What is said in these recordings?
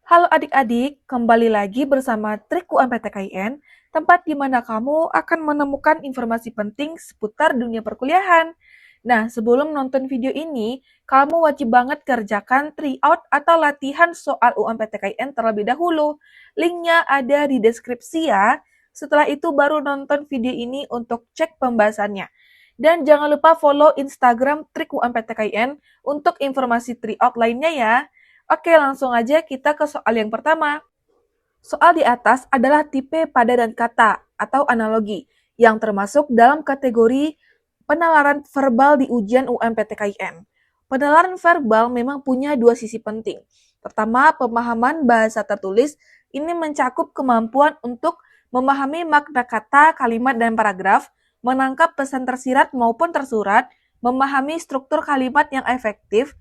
Halo adik-adik, kembali lagi bersama Trik UMPTKIN, tempat di mana kamu akan menemukan informasi penting seputar dunia perkuliahan. Nah, sebelum nonton video ini, kamu wajib banget kerjakan tryout atau latihan soal UMPTKIN terlebih dahulu. Linknya ada di deskripsi ya. Setelah itu baru nonton video ini untuk cek pembahasannya. Dan jangan lupa follow Instagram Trik UMPTKIN untuk informasi tryout lainnya ya. Oke, langsung aja kita ke soal yang pertama. Soal di atas adalah tipe pada dan kata atau analogi yang termasuk dalam kategori penalaran verbal di ujian UMPTKIN. Penalaran verbal memang punya dua sisi penting. Pertama, pemahaman bahasa tertulis ini mencakup kemampuan untuk memahami makna kata, kalimat, dan paragraf, menangkap pesan tersirat maupun tersurat, memahami struktur kalimat yang efektif,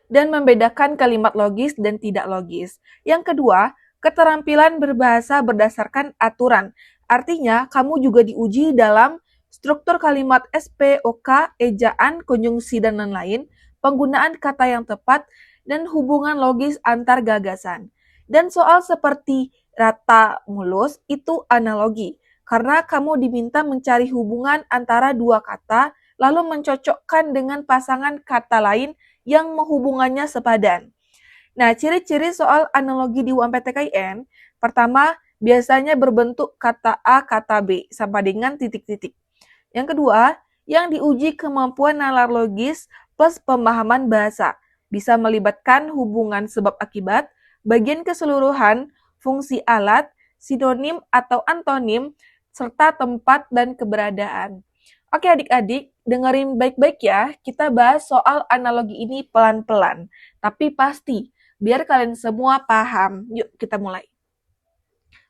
dan membedakan kalimat logis dan tidak logis. Yang kedua, keterampilan berbahasa berdasarkan aturan. Artinya, kamu juga diuji dalam struktur kalimat SPOK, ejaan, konjungsi, dan lain-lain, penggunaan kata yang tepat, dan hubungan logis antar gagasan. Dan soal seperti rata mulus itu analogi, karena kamu diminta mencari hubungan antara dua kata, lalu mencocokkan dengan pasangan kata lain yang menghubungannya sepadan. Nah, ciri-ciri soal analogi di UMPTKIN, pertama, biasanya berbentuk kata A, kata B, sama dengan titik-titik. Yang kedua, yang diuji kemampuan nalar logis plus pemahaman bahasa, bisa melibatkan hubungan sebab akibat, bagian keseluruhan, fungsi alat, sinonim atau antonim, serta tempat dan keberadaan. Oke adik-adik, dengerin baik-baik ya, kita bahas soal analogi ini pelan-pelan, tapi pasti, biar kalian semua paham. Yuk kita mulai.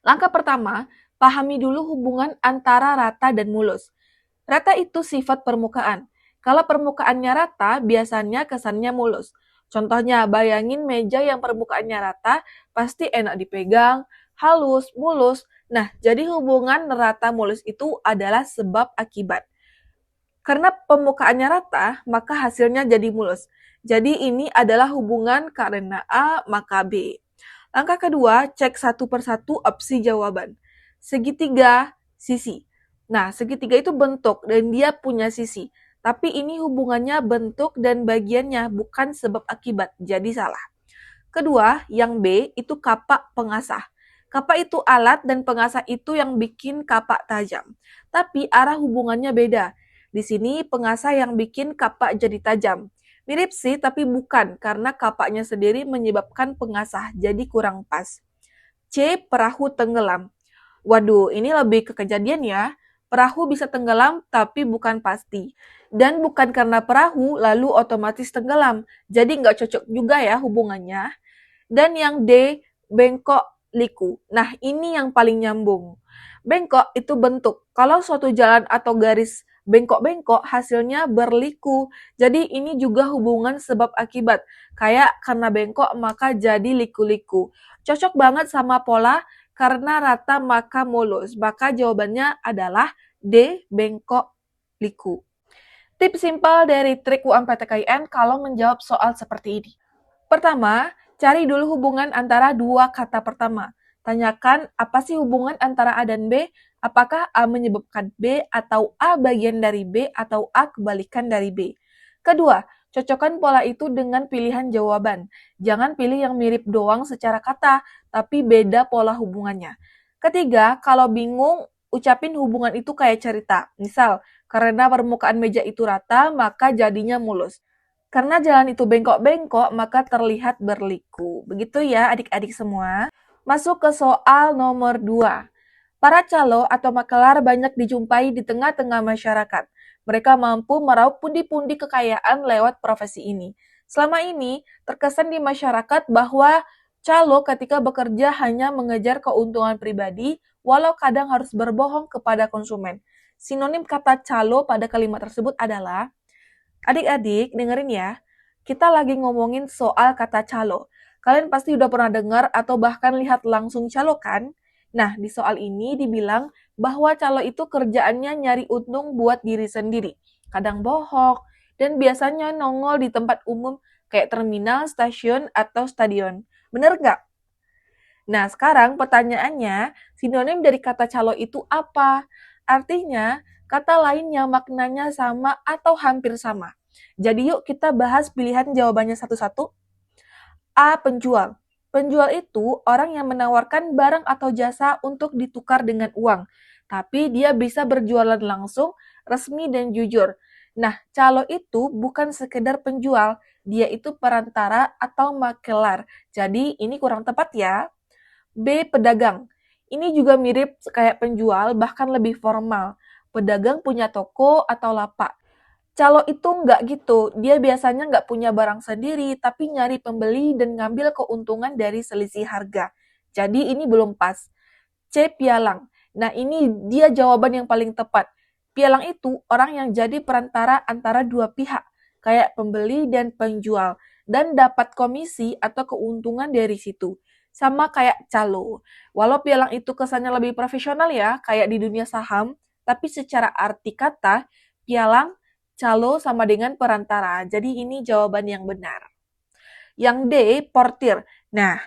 Langkah pertama, pahami dulu hubungan antara rata dan mulus. Rata itu sifat permukaan. Kalau permukaannya rata, biasanya kesannya mulus. Contohnya, bayangin meja yang permukaannya rata, pasti enak dipegang, halus, mulus. Nah, jadi hubungan rata mulus itu adalah sebab akibat. Karena permukaannya rata, maka hasilnya jadi mulus. Jadi ini adalah hubungan karena A maka B. Langkah kedua, cek satu persatu opsi jawaban. Segitiga, sisi. Nah, segitiga itu bentuk dan dia punya sisi. Tapi ini hubungannya bentuk dan bagiannya, bukan sebab akibat. Jadi salah. Kedua, yang B itu kapak pengasah. Kapak itu alat dan pengasah itu yang bikin kapak tajam. Tapi arah hubungannya beda. Di sini pengasah yang bikin kapak jadi tajam. Mirip sih, tapi bukan, karena kapaknya sendiri menyebabkan pengasah, jadi kurang pas. C. Perahu tenggelam. Waduh, ini lebih ke kejadian ya. Perahu bisa tenggelam, tapi bukan pasti. Dan bukan karena perahu, lalu otomatis tenggelam. Jadi nggak cocok juga ya hubungannya. Dan yang D. Bengkok liku. Nah, ini yang paling nyambung. Bengkok itu bentuk. Kalau suatu jalan atau garis bengkok-bengkok, hasilnya berliku. Jadi ini juga hubungan sebab akibat. Kayak karena bengkok maka jadi liku-liku. Cocok banget sama pola karena rata maka mulus. Maka jawabannya adalah D. Bengkok liku. Tips simpel dari trik UMPTKIN kalau menjawab soal seperti ini. Pertama, cari dulu hubungan antara dua kata pertama. Tanyakan apa sih hubungan antara A dan B? Apakah A menyebabkan B atau A bagian dari B atau A kebalikan dari B? Kedua, cocokkan pola itu dengan pilihan jawaban. Jangan pilih yang mirip doang secara kata, tapi beda pola hubungannya. Ketiga, kalau bingung, ucapin hubungan itu kayak cerita. Misal, karena permukaan meja itu rata, maka jadinya mulus. Karena jalan itu bengkok-bengkok, maka terlihat berliku. Begitu ya adik-adik semua. Masuk ke soal nomor 2. Para calo atau makelar banyak dijumpai di tengah-tengah masyarakat. Mereka mampu meraup pundi-pundi kekayaan lewat profesi ini. Selama ini, terkesan di masyarakat bahwa calo ketika bekerja hanya mengejar keuntungan pribadi, walau kadang harus berbohong kepada konsumen. Sinonim kata calo pada kalimat tersebut adalah, adik-adik, dengerin ya, kita lagi ngomongin soal kata calo. Kalian pasti udah pernah dengar atau bahkan lihat langsung calo kan? Nah, di soal ini dibilang bahwa calo itu kerjaannya nyari untung buat diri sendiri. Kadang bohong, dan biasanya nongol di tempat umum kayak terminal, stasiun, atau stadion. Bener nggak? Nah, sekarang pertanyaannya, sinonim dari kata calo itu apa? Artinya, kata lain yang maknanya sama atau hampir sama. Jadi yuk kita bahas pilihan jawabannya satu-satu. A. Penjual. Penjual itu orang yang menawarkan barang atau jasa untuk ditukar dengan uang. Tapi dia bisa berjualan langsung, resmi, dan jujur. Nah, calo itu bukan sekedar penjual, dia itu perantara atau makelar. Jadi ini kurang tepat ya. B. Pedagang. Ini juga mirip kayak penjual, bahkan lebih formal. Pedagang punya toko atau lapak. Calo itu nggak gitu, dia biasanya nggak punya barang sendiri, tapi nyari pembeli dan ngambil keuntungan dari selisih harga. Jadi ini belum pas. C. Pialang. Nah ini dia jawaban yang paling tepat. Pialang itu orang yang jadi perantara antara dua pihak, kayak pembeli dan penjual, dan dapat komisi atau keuntungan dari situ. Sama kayak calo. Walau pialang itu kesannya lebih profesional ya, kayak di dunia saham, tapi secara arti kata, pialang calo sama dengan perantara. Jadi ini jawaban yang benar. Yang D, portir. Nah,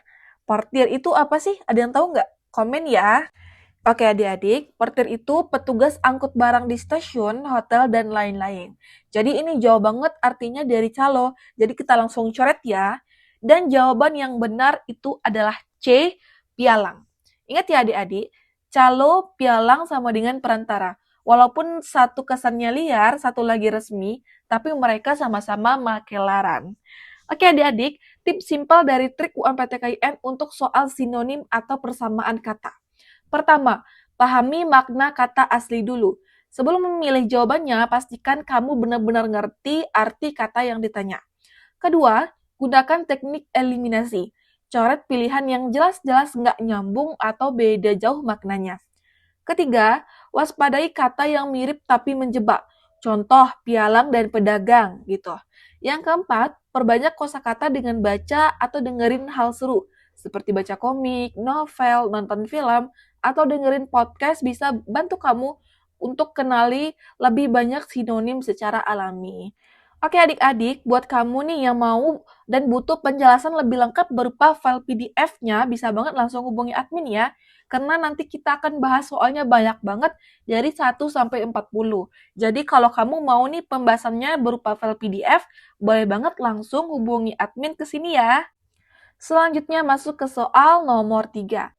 portir itu apa sih? Ada yang tahu nggak? Komen ya. Oke adik-adik, portir itu petugas angkut barang di stasiun, hotel, dan lain-lain. Jadi ini jauh banget artinya dari calo. Jadi kita langsung coret ya. Dan jawaban yang benar itu adalah C, pialang. Ingat ya adik-adik, calo, pialang sama dengan perantara. Walaupun satu kesannya liar, satu lagi resmi, tapi mereka sama-sama makelaran. Oke adik-adik, tips simpel dari trik UMPTKIN untuk soal sinonim atau persamaan kata. Pertama, pahami makna kata asli dulu. Sebelum memilih jawabannya, pastikan kamu benar-benar ngerti arti kata yang ditanya. Kedua, gunakan teknik eliminasi. Coret pilihan yang jelas-jelas nggak nyambung atau beda jauh maknanya. Ketiga, waspadai kata yang mirip tapi menjebak. Contoh, pialang dan pedagang, gitu. Yang keempat, perbanyak kosakata dengan baca atau dengerin hal seru, seperti baca komik, novel, nonton film, atau dengerin podcast bisa bantu kamu untuk kenali lebih banyak sinonim secara alami. Oke adik-adik, buat kamu nih yang mau dan butuh penjelasan lebih lengkap berupa file PDF-nya, bisa banget langsung hubungi admin ya. Karena nanti kita akan bahas soalnya banyak banget dari 1 sampai 40. Jadi kalau kamu mau nih pembahasannya berupa file PDF, boleh banget langsung hubungi admin ke sini ya. Selanjutnya masuk ke soal nomor 3.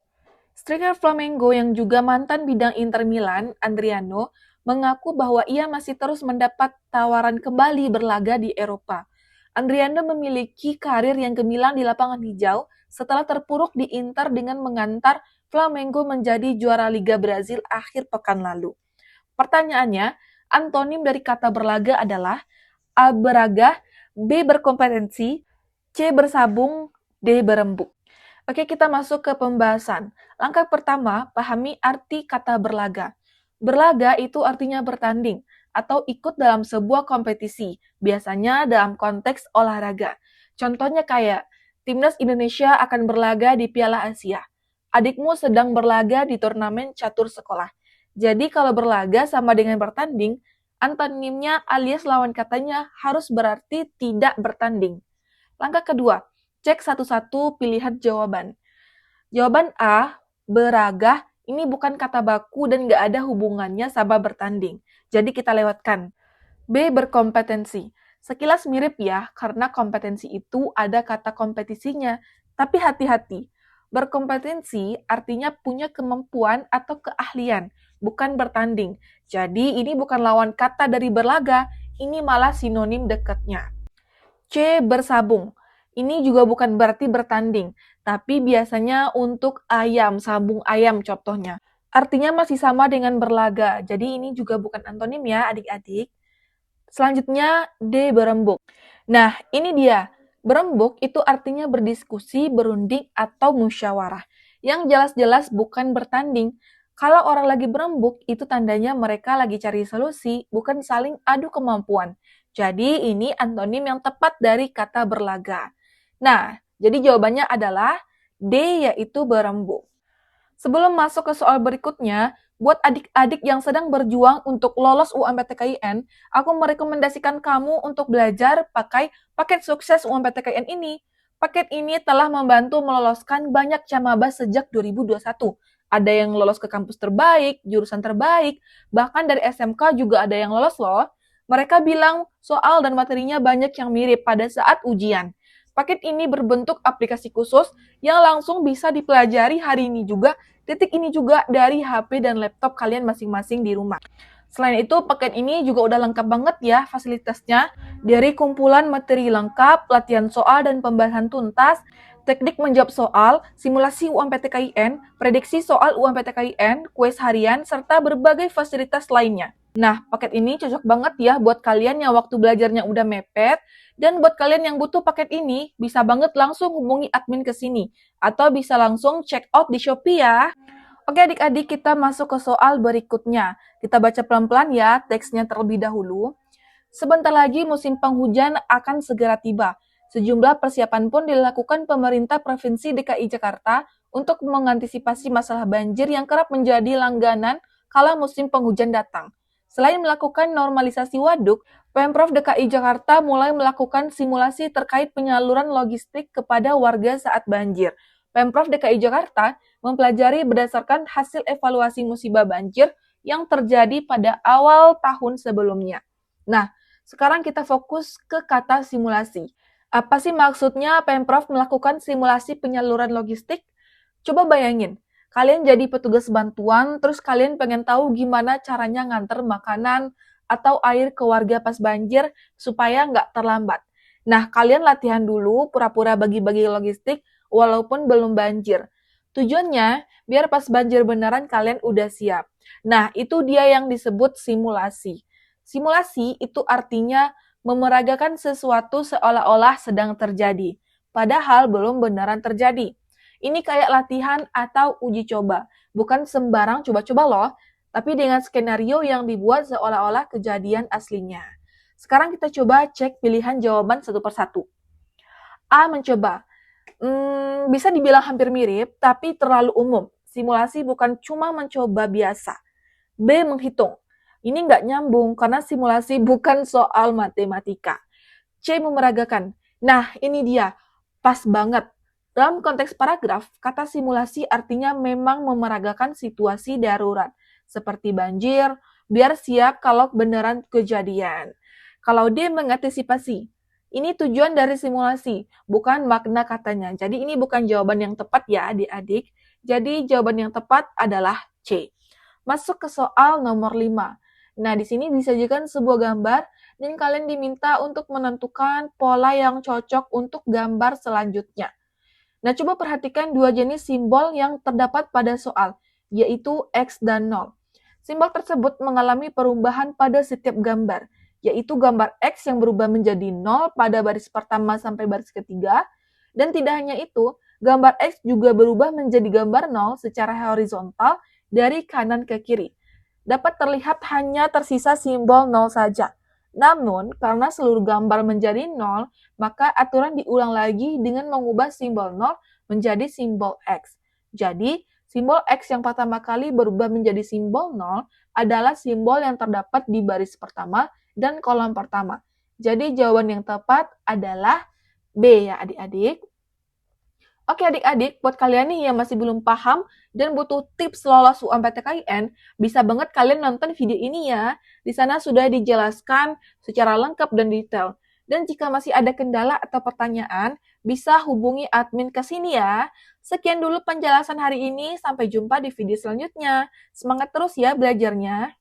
Striker Flamengo yang juga mantan bidang Inter Milan, Adriano, mengaku bahwa ia masih terus mendapat tawaran kembali berlaga di Eropa. Adriano memiliki karir yang gemilang di lapangan hijau setelah terpuruk di Inter dengan mengantar Flamengo menjadi juara Liga Brazil akhir pekan lalu. Pertanyaannya, antonim dari kata berlaga adalah A. Beragah, B. Berkompetensi, C. Bersabung, D. Berembuk. Oke, kita masuk ke pembahasan. Langkah pertama, pahami arti kata berlaga. Berlaga itu artinya bertanding atau ikut dalam sebuah kompetisi, biasanya dalam konteks olahraga. Contohnya kayak, Timnas Indonesia akan berlaga di Piala Asia. Adikmu sedang berlaga di turnamen catur sekolah. Jadi kalau berlaga sama dengan bertanding, antonimnya alias lawan katanya harus berarti tidak bertanding. Langkah kedua, cek satu-satu pilihan jawaban. Jawaban A, beragah, ini bukan kata baku dan nggak ada hubungannya sama bertanding. Jadi kita lewatkan. B, berkompetensi. Sekilas mirip ya, karena kompetensi itu ada kata kompetisinya. Tapi hati-hati, berkompetensi artinya punya kemampuan atau keahlian, bukan bertanding. Jadi ini bukan lawan kata dari berlaga, ini malah sinonim dekatnya. C, bersabung. Ini juga bukan berarti bertanding, tapi biasanya untuk ayam, sabung ayam contohnya. Artinya masih sama dengan berlaga, jadi ini juga bukan antonim ya adik-adik. Selanjutnya, D, berembuk. Nah, ini dia. Berembuk itu artinya berdiskusi, berunding, atau musyawarah. Yang jelas-jelas bukan bertanding. Kalau orang lagi berembuk, itu tandanya mereka lagi cari solusi, bukan saling adu kemampuan. Jadi, ini antonim yang tepat dari kata berlaga. Nah, jadi jawabannya adalah D, yaitu berembuk. Sebelum masuk ke soal berikutnya, buat adik-adik yang sedang berjuang untuk lolos UMPTKIN, aku merekomendasikan kamu untuk belajar pakai paket sukses UMPTKIN ini. Paket ini telah membantu meloloskan banyak camaba sejak 2021. Ada yang lolos ke kampus terbaik, jurusan terbaik, bahkan dari SMK juga ada yang lolos loh. Mereka bilang soal dan materinya banyak yang mirip pada saat ujian. Paket ini berbentuk aplikasi khusus yang langsung bisa dipelajari hari ini juga, detik ini juga dari HP dan laptop kalian masing-masing di rumah. Selain itu, paket ini juga udah lengkap banget ya fasilitasnya. Dari kumpulan materi lengkap, latihan soal dan pembahasan tuntas, teknik menjawab soal, simulasi UMPTKIN, prediksi soal UMPTKIN, kuis harian, serta berbagai fasilitas lainnya. Nah, paket ini cocok banget ya buat kalian yang waktu belajarnya udah mepet, dan buat kalian yang butuh paket ini, bisa banget langsung hubungi admin ke sini, atau bisa langsung check out di Shopee ya. Oke adik-adik, kita masuk ke soal berikutnya. Kita baca pelan-pelan ya teksnya terlebih dahulu. Sebentar lagi musim penghujan akan segera tiba. Sejumlah persiapan pun dilakukan pemerintah Provinsi DKI Jakarta untuk mengantisipasi masalah banjir yang kerap menjadi langganan kala musim penghujan datang. Selain melakukan normalisasi waduk, Pemprov DKI Jakarta mulai melakukan simulasi terkait penyaluran logistik kepada warga saat banjir. Pemprov DKI Jakarta mempelajari berdasarkan hasil evaluasi musibah banjir yang terjadi pada awal tahun sebelumnya. Nah, sekarang kita fokus ke kata simulasi. Apa sih maksudnya Pemprov melakukan simulasi penyaluran logistik? Coba bayangin, kalian jadi petugas bantuan, terus kalian pengen tahu gimana caranya nganter makanan atau air ke warga pas banjir supaya nggak terlambat. Nah, kalian latihan dulu pura-pura bagi-bagi logistik walaupun belum banjir. Tujuannya, biar pas banjir beneran kalian udah siap. Nah, itu dia yang disebut simulasi. Simulasi itu artinya memeragakan sesuatu seolah-olah sedang terjadi, padahal belum beneran terjadi. Ini kayak latihan atau uji coba, bukan sembarang coba-coba loh, tapi dengan skenario yang dibuat seolah-olah kejadian aslinya. Sekarang kita coba cek pilihan jawaban satu persatu. A. Mencoba. Bisa dibilang hampir mirip, tapi terlalu umum. Simulasi bukan cuma mencoba biasa. B. Menghitung. Ini nggak nyambung, karena simulasi bukan soal matematika. C. Memeragakan. Nah, ini dia. Pas banget. Dalam konteks paragraf, kata simulasi artinya memang memeragakan situasi darurat, seperti banjir, biar siap kalau beneran kejadian. Kalau D. Mengantisipasi. Ini tujuan dari simulasi, bukan makna katanya. Jadi ini bukan jawaban yang tepat ya adik-adik. Jadi jawaban yang tepat adalah C. Masuk ke soal nomor 5. Nah, di sini disajikan sebuah gambar dan kalian diminta untuk menentukan pola yang cocok untuk gambar selanjutnya. Nah, coba perhatikan dua jenis simbol yang terdapat pada soal, yaitu X dan 0. Simbol tersebut mengalami perubahan pada setiap gambar, yaitu gambar X yang berubah menjadi 0 pada baris pertama sampai baris ketiga, dan tidak hanya itu, gambar X juga berubah menjadi gambar 0 secara horizontal dari kanan ke kiri. Dapat terlihat hanya tersisa simbol 0 saja. Namun, karena seluruh gambar menjadi 0, maka aturan diulang lagi dengan mengubah simbol 0 menjadi simbol X. Jadi, simbol X yang pertama kali berubah menjadi simbol 0 adalah simbol yang terdapat di baris pertama dan kolom pertama. Jadi, jawaban yang tepat adalah B ya adik-adik. Oke adik-adik, buat kalian nih yang masih belum paham dan butuh tips lolos UMPTKIN, bisa banget kalian nonton video ini ya. Di sana sudah dijelaskan secara lengkap dan detail. Dan jika masih ada kendala atau pertanyaan, bisa hubungi admin ke sini ya. Sekian dulu penjelasan hari ini, sampai jumpa di video selanjutnya. Semangat terus ya belajarnya.